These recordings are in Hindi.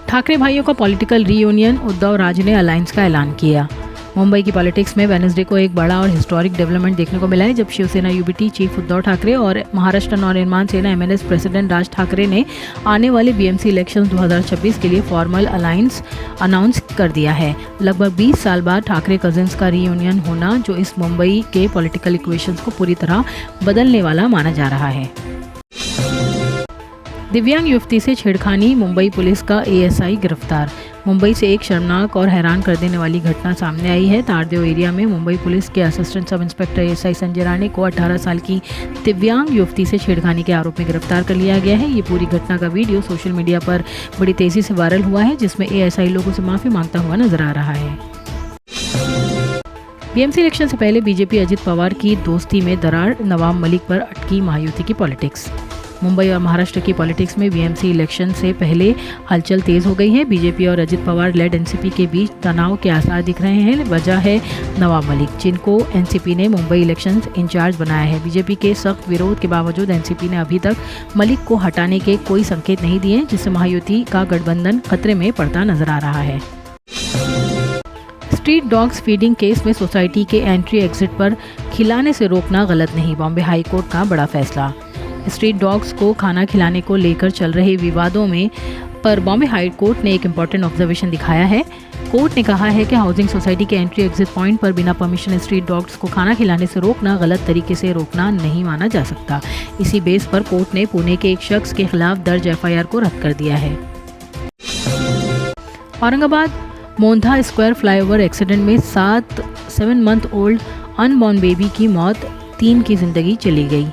ठाकरे भाइयों का पॉलिटिकल रीयूनियन, उद्धव राज ने अलायंस का ऐलान किया। मुंबई की पॉलिटिक्स में वेडनेसडे को एक बड़ा और हिस्टोरिक डेवलपमेंट देखने को मिला है, जब शिवसेना यूबीटी चीफ उद्धव ठाकरे और महाराष्ट्र नवनिर्माण सेना एमएनएस प्रेसिडेंट राज ठाकरे ने आने वाले बीएमसी इलेक्शंस 2026 के लिए फॉर्मल अलायंस अनाउंस कर दिया है। लगभग 20 साल बाद ठाकरे कजिन्स का रीयूनियन होना, जो इस मुंबई के पॉलिटिकल इक्वेशंस को पूरी तरह बदलने वाला माना जा रहा है। दिव्यांग युवती से छेड़खानी, मुंबई पुलिस का एएसआई गिरफ्तार। मुंबई से एक शर्मनाक और हैरान कर देने वाली घटना सामने आई है। तारदेव एरिया में मुंबई पुलिस के assistant sub inspector ASI Sanjay Rane को 18 साल की दिव्यांग युवती से छेड़खानी के आरोप में गिरफ्तार कर लिया गया है। ये पूरी घटना का वीडियो सोशल मीडिया पर बड़ी तेजी से वायरल हुआ है, जिसमें एएसआई लोगों से माफी मांगता हुआ नजर आ रहा है। बीएमसी इलेक्शन से पहले बीजेपी अजित पवार की दोस्ती में दरार, नवाब मलिक पर अटकी महायुति की पॉलिटिक्स। मुंबई और महाराष्ट्र की पॉलिटिक्स में बीएमसी इलेक्शन से पहले हलचल तेज हो गई है। बीजेपी और अजित पवार लेड एनसीपी के बीच तनाव के आसार दिख रहे हैं। वजह है नवाब मलिक, जिनको एनसीपी ने मुंबई इलेक्शंस इंचार्ज बनाया है। बीजेपी के सख्त विरोध के बावजूद एनसीपी ने अभी तक मलिक को हटाने के कोई संकेत नहीं दिए, जिससे महायुति का गठबंधन खतरे में पड़ता नजर आ रहा है। स्ट्रीट डॉग्स फीडिंग केस में सोसाइटी के एंट्री एग्जिट पर खिलाने से रोकना गलत नहीं, बॉम्बे हाई कोर्ट का बड़ा फैसला। स्ट्रीट डॉग्स को खाना खिलाने को लेकर चल रहे विवादों में पर बॉम्बे हाई कोर्ट ने एक इम्पॉर्टेंट ऑब्जर्वेशन दिखाया है। कोर्ट ने कहा है कि हाउसिंग सोसाइटी के एंट्री एग्जिट पॉइंट पर बिना परमिशन स्ट्रीट डॉग्स को खाना खिलाने से रोकना गलत तरीके से रोकना नहीं माना जा सकता। इसी बेस पर कोर्ट ने पुणे के एक शख्स के खिलाफ दर्ज एफआईआर को रद्द कर दिया है। औरंगाबाद मोंधा स्क्वायर फ्लाईओवर एक्सीडेंट में 7 मंथ ओल्ड अनबॉर्न बेबी की मौत, 3 की जिंदगी चली गई।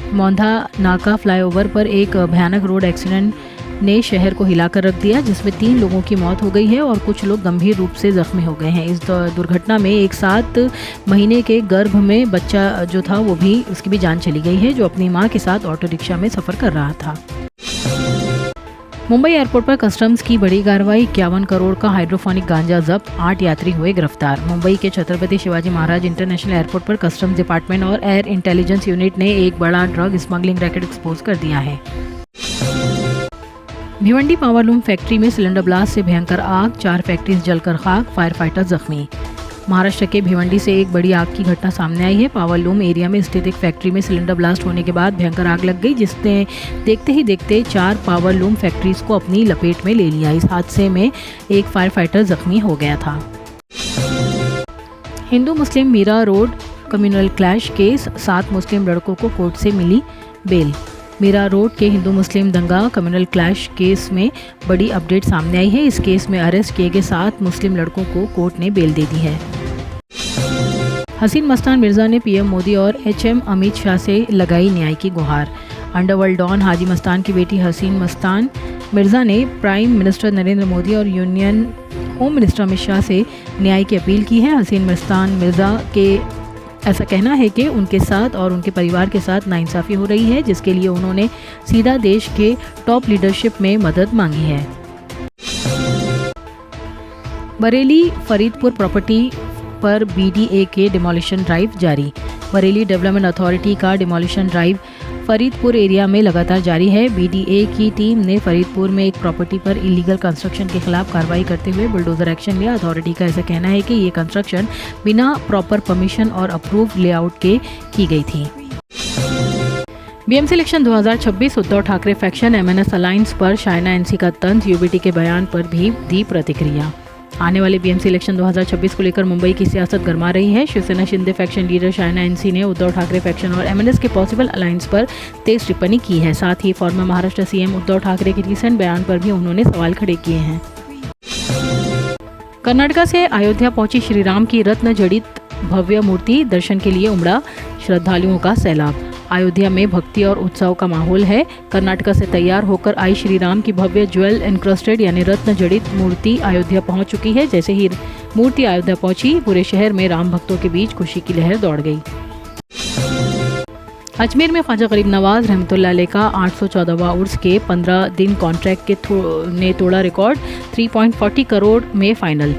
मोंधा नाका फ्लाईओवर पर एक भयानक रोड एक्सीडेंट ने शहर को हिलाकर रख दिया, जिसमें 3 लोगों की मौत हो गई है और कुछ लोग गंभीर रूप से जख्मी हो गए हैं। इस दुर्घटना में एक 7 महीने के गर्भ में बच्चा जो था वो भी उसकी भी जान चली गई है, जो अपनी मां के साथ ऑटो रिक्शा में सफर कर रहा था। मुंबई एयरपोर्ट पर कस्टम्स की बड़ी कार्रवाई, 51 करोड़ का हाइड्रोफोनिक गांजा जब्त, 8 यात्री हुए गिरफ्तार। मुंबई के छत्रपति शिवाजी महाराज इंटरनेशनल एयरपोर्ट पर कस्टम्स डिपार्टमेंट और एयर इंटेलिजेंस यूनिट ने एक बड़ा ड्रग स्मगलिंग रैकेट एक्सपोज कर दिया है। भिवंडी पावरलूम फैक्ट्री में सिलेंडर ब्लास्ट से भयंकर आग, 4 फैक्ट्रीज जलकर खाक, फायर फाइटर जख्मी। महाराष्ट्र के भिवंडी से एक बड़ी आग की घटना सामने आई है। पावरलूम एरिया में स्थित एक फैक्ट्री में सिलेंडर ब्लास्ट होने के बाद भयंकर आग लग गई, जिसने देखते ही देखते 4 पावरलूम फैक्ट्रीज को अपनी लपेट में ले लिया। इस हादसे में एक फायर फाइटर जख्मी हो गया था। Hindu Muslim Mira Road communal clash case, 7 Muslim लड़कों को कोर्ट से मिली बेल। मीरा रोड के हिंदू मुस्लिम दंगा कम्युनल क्लैश केस में बड़ी अपडेट सामने आई है। इस केस में अरेस्ट किए गए 7 मुस्लिम लड़कों को कोर्ट ने बेल दे दी है। हसीन मस्तान मिर्जा ने पीएम मोदी और एचएम अमित शाह से लगाई न्याय की गुहार। अंडरवर्ल्ड डॉन हाजी मस्तान की बेटी हसीन मस्तान मिर्जा ने प्राइम मिनिस्टर नरेंद्र मोदी और union home minister Amit Shah से न्याय की अपील की है। हसीन मस्तान मिर्जा के ऐसा कहना है कि उनके साथ और उनके परिवार के साथ नाइंसाफ़ी हो रही है, जिसके लिए उन्होंने सीधा देश के टॉप लीडरशिप में मदद मांगी है। बरेली फरीदपुर प्रॉपर्टी पर बीडीए के डिमोलिशन ड्राइव जारी। बरेली डेवलपमेंट अथॉरिटी का डिमोलिशन ड्राइव फरीदपुर एरिया में लगातार जारी है। बीडीए की टीम ने फरीदपुर में एक प्रॉपर्टी पर इलीगल कंस्ट्रक्शन के खिलाफ कार्रवाई करते हुए बुलडोजर एक्शन लिया। अथॉरिटी का ऐसा कहना है कि ये कंस्ट्रक्शन बिना प्रॉपर परमिशन और अप्रूव लेआउट के की गई थी। BMC election 2026, Uddhav Thackeray faction MNS alliance पर शायना एनसी का तंज, यूबीटी के बयान पर भी दी प्रतिक्रिया। आने वाले बीएमसी इलेक्शन 2026 को लेकर मुंबई की सियासत गर्मा रही है। शिवसेना शिंदे फैक्शन लीडर शायना एनसी ने उद्धव ठाकरे फैक्शन और एमएनएस के पॉसिबल अलायंस पर तेज टिप्पणी की है। साथ ही फॉर्मर महाराष्ट्र सीएम उद्धव ठाकरे के रिसेंट बयान पर भी उन्होंने सवाल खड़े किए हैं। कर्नाटक से अयोध्या पहुंची श्री राम की रत्न जड़ित भव्य मूर्ति, दर्शन के लिए उमड़ा श्रद्धालुओं का सैलाब। अयोध्या में भक्ति और उत्सव का माहौल है। कर्नाटक से तैयार होकर आई श्री राम की भव्य ज्वेल एनक्रस्टेड यानी रत्न जड़ित मूर्ति अयोध्या पहुंच चुकी है। जैसे ही मूर्ति अयोध्या पहुंची, पूरे शहर में राम भक्तों के बीच खुशी की लहर दौड़ गई। अजमेर में ख्वाजा गरीब नवाज रहमतुल्लाह अलैह का 814वां उर्स के 15 दिन कॉन्ट्रैक्ट ने तोड़ा रिकॉर्ड, 3.40 करोड़ में फाइनल।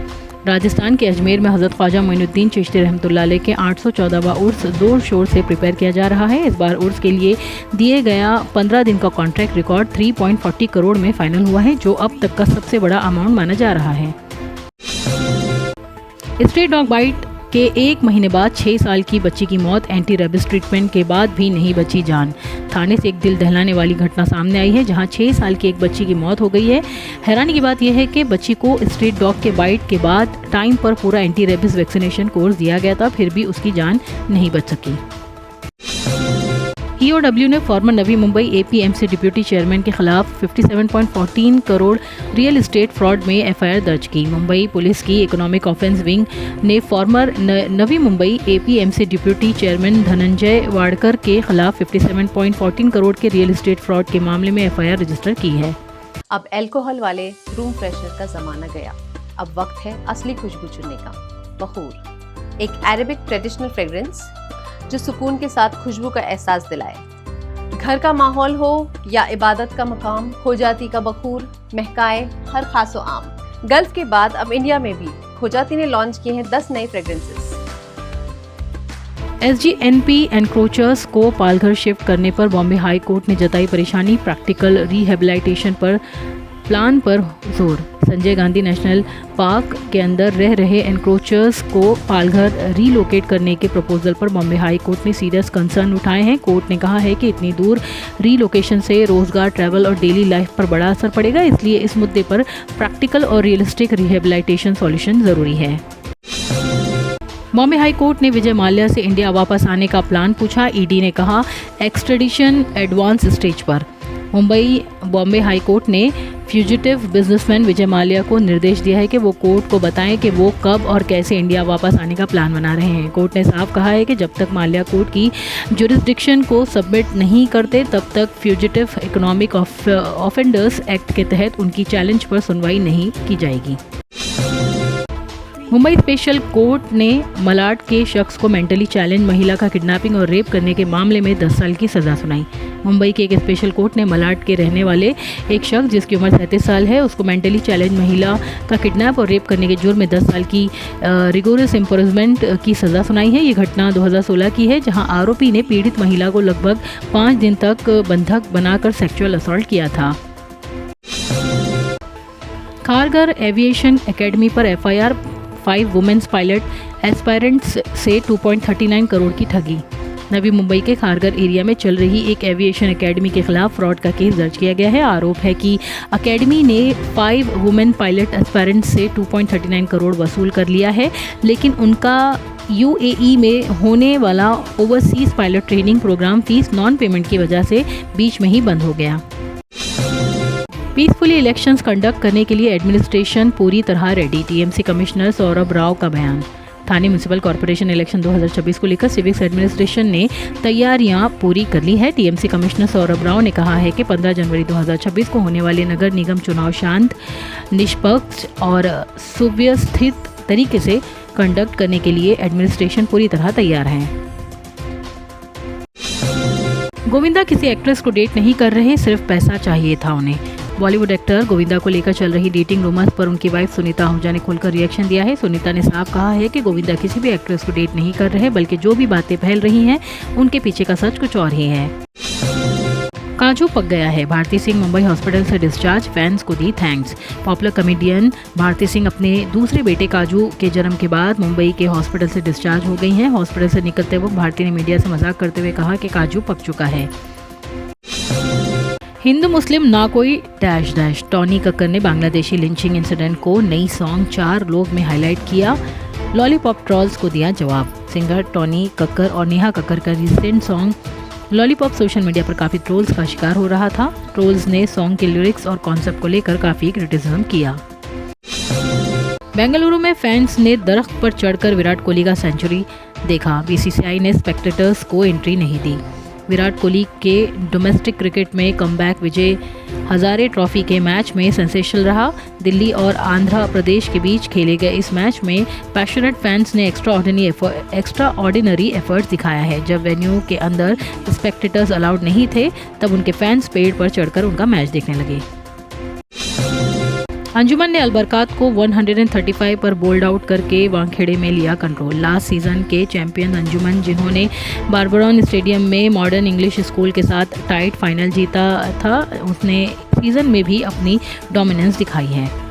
राजस्थान के अजमेर में हज़रत ख्वाजा मोइनुद्दीन चिश्ती रहमतुल्लाह अलैह के 814वां उर्स जोर शोर से प्रिपेयर किया जा रहा है। इस बार उर्स के लिए दिए गया 15 दिन का कॉन्ट्रैक्ट रिकॉर्ड 3.40 करोड़ में फाइनल हुआ है, जो अब तक का सबसे बड़ा अमाउंट माना जा रहा है। स्ट्रीट डॉग बाइट के 1 महीने बाद 6 साल की बच्ची की मौत, एंटी रेबिस ट्रीटमेंट के बाद भी नहीं बची जान। थाने से एक दिल दहलाने वाली घटना सामने आई है, जहां 6 साल की एक बच्ची की मौत हो गई है। हैरानी की बात यह है कि बच्ची को स्ट्रीट डॉग के बाइट के बाद टाइम पर पूरा एंटी रेबिस वैक्सीनेशन कोर्स दिया गया था, फिर भी उसकी जान नहीं बच सकी। EOW ने former Navi Mumbai APMC deputy chairman के खिलाफ 57.14 करोड़ रियल एस्टेट फ्रॉड में FIR दर्ज की। मुंबई पुलिस की इकोनॉमिक ऑफेंस विंग ने former Navi Mumbai APMC deputy chairman Dhananjay Wadkar के खिलाफ 57.14 करोड़ के रियल एस्टेट फ्रॉड के मामले में FIR रजिस्टर की है। अब अल्कोहल वाले रूम फ्रेशनर का जमाना गया। अब वक्त है असली खुशबू चुनने का। बखूर, एक अरेबिक ट्रेडिशनल फ्रेग्रेंस जो सुकून के साथ खुशबू का एहसास दिलाए। घर का माहौल हो या इबादत का मकाम, खोजाती का बखूर महकाए हर खासो आम। गल्फ के बाद अब इंडिया में भी खोजाती ने लॉन्च किए हैं 10 नए फ्रेग्रेंसेस। SGNP एनक्रोचर्स को पालघर शिफ्ट करने पर बॉम्बे हाई कोर्ट ने जताई परेशानी। प्रैक्टिकल रिहेबिलिटेशन पर प्लान पर जोर। संजय गांधी नेशनल पार्क के अंदर रह रहे एनक्रोचर्स को पालघर रीलोकेट करने के प्रपोजल पर बॉम्बे हाई कोर्ट ने सीरियस कंसर्न उठाए हैं। कोर्ट ने कहा है कि इतनी दूर रीलोकेशन से रोजगार, ट्रैवल और डेली लाइफ पर बड़ा असर पड़ेगा, इसलिए इस मुद्दे पर प्रैक्टिकल और रियलिस्टिक रिहेबिलिटेशन सॉल्यूशन जरूरी है। बॉम्बे हाई कोर्ट ने विजय माल्या से इंडिया वापस आने का प्लान पूछा। ED ने कहा एक्सट्रेडिशन एडवांस स्टेज पर। बॉम्बे हाई कोर्ट ने फ्यूजिटिव बिजनेसमैन विजय माल्या को निर्देश दिया है कि वो कोर्ट को बताएं कि वो कब और कैसे इंडिया वापस आने का प्लान बना रहे हैं। कोर्ट ने साफ कहा है कि जब तक माल्या कोर्ट की जुरिस्डिक्शन को सबमिट नहीं करते, तब तक फ्यूजिटिव इकोनॉमिक ऑफेंडर्स एक्ट के तहत उनकी चैलेंज पर सुनवाई नहीं की जाएगी। मुंबई स्पेशल कोर्ट ने मलाड के शख्स को मेंटली चैलेंज महिला का किडनैपिंग और रेप करने के मामले में 10 साल की सजा सुनाई। मुंबई के एक स्पेशल कोर्ट ने मलाड के रहने वाले एक शख्स जिसकी उम्र 37 साल है, उसको मेंटली चैलेंज महिला का किडनैप और रेप करने के जुर्म में 10 साल की रिगोरस इम्प्रिजनमेंट की सजा सुनाई है। ये घटना 2016 की है, जहां आरोपी ने पीड़ित महिला को लगभग 5 दिन तक बंधक बनाकर सेक्सुअल असॉल्ट किया था। खारगर एविएशन एकेडमी पर FIR, 5 वुमेन्स पायलट एस्पायरेंट्स से 2.39 करोड़ की ठगी। नवी मुंबई के खारगर एरिया में चल रही एक एविएशन एकेडमी के खिलाफ फ्रॉड का केस दर्ज किया गया है। आरोप है कि एकेडमी ने 5 वुमेन पायलट एस्पायरेंट्स से 2.39 करोड़ वसूल कर लिया है, लेकिन उनका UAE में होने वाला overseas pilot training programme fees non payment की वजह से बीच में ही बंद हो गया। पीसफुली इलेक्शंस कंडक्ट करने के लिए एडमिनिस्ट्रेशन पूरी तरह ready. TMC commissioner Saurabh Rao का बयान। थाने म्यूनिसिपल कॉर्पोरेशन इलेक्शन 2026 को लेकर सिविक्स एडमिनिस्ट्रेशन ने तैयारियां पूरी कर ली है। TMC कमिश्नर सौरभ राव ने कहा है कि 15 जनवरी 2026 को होने वाले नगर निगम चुनाव शांत, निष्पक्ष और सुव्यवस्थित तरीके से कंडक्ट करने के लिए एडमिनिस्ट्रेशन पूरी तरह तैयार है। गोविंदा किसी एक्ट्रेस को डेट नहीं कर रहे, सिर्फ पैसा चाहिए था उन्हें। बॉलीवुड एक्टर गोविंदा को लेकर चल रही डेटिंग रूमर्स पर उनकी वाइफ सुनीता आहूजा ने खुलकर रिएक्शन दिया है। सुनीता ने साफ कहा है कि गोविंदा किसी भी एक्ट्रेस को डेट नहीं कर रहे, बल्कि जो भी बातें फैल रही हैं उनके पीछे का सच कुछ और ही है। काजू पक गया है, भारती सिंह मुंबई हॉस्पिटल से डिस्चार्ज, फैंस को दी thanks. Popular comedian Bharti Singh अपने दूसरे बेटे काजू के जन्म के बाद मुंबई के हॉस्पिटल से डिस्चार्ज हो गई हैं। हॉस्पिटल से निकलते वक्त भारती ने मीडिया से मजाक करते हुए कहा कि काजू पक चुका है। हिंदू मुस्लिम ना कोई डैश डैश। टॉनी कक्कर ने बांग्लादेशी लिंचिंग इंसिडेंट को नई सॉन्ग 4 लोग में हाईलाइट किया। लॉलीपॉप ट्रॉल्स को दिया जवाब। सिंगर टॉनी कक्कर और नेहा कक्कर का recent song lollipop social media पर काफ़ी ट्रोल्स का शिकार हो रहा था। ट्रोल्स ने सॉन्ग के लिरिक्स और कॉन्सेप्ट को लेकर काफ़ी क्रिटिसिज्म किया। बेंगलुरु में फैंस ने दरख्त पर चढ़कर विराट कोहली का सेंचुरी देखा। BCCI ने स्पेक्टेटर्स को एंट्री नहीं दी। विराट कोहली के डोमेस्टिक क्रिकेट में कमबैक विजय हजारे ट्रॉफी के मैच में सेंसेशनल रहा। दिल्ली और आंध्र प्रदेश के बीच खेले गए इस मैच में पैशनेट फैंस ने एक्स्ट्रा ऑर्डिनरी एफर्ट्स दिखाया है। जब वेन्यू के अंदर स्पेक्टेटर्स अलाउड नहीं थे, तब उनके फैंस पेड़ पर चढ़कर उनका मैच देखने लगे। अंजुमन ने अलबरकात को 135 पर बोल्ड आउट करके वानखेड़े में लिया कंट्रोल। लास्ट सीजन के चैंपियन अंजुमन, जिन्होंने बारबरॉन स्टेडियम में मॉडर्न इंग्लिश स्कूल के साथ टाइट फाइनल जीता था, उसने सीजन में भी अपनी डोमिनेंस दिखाई है।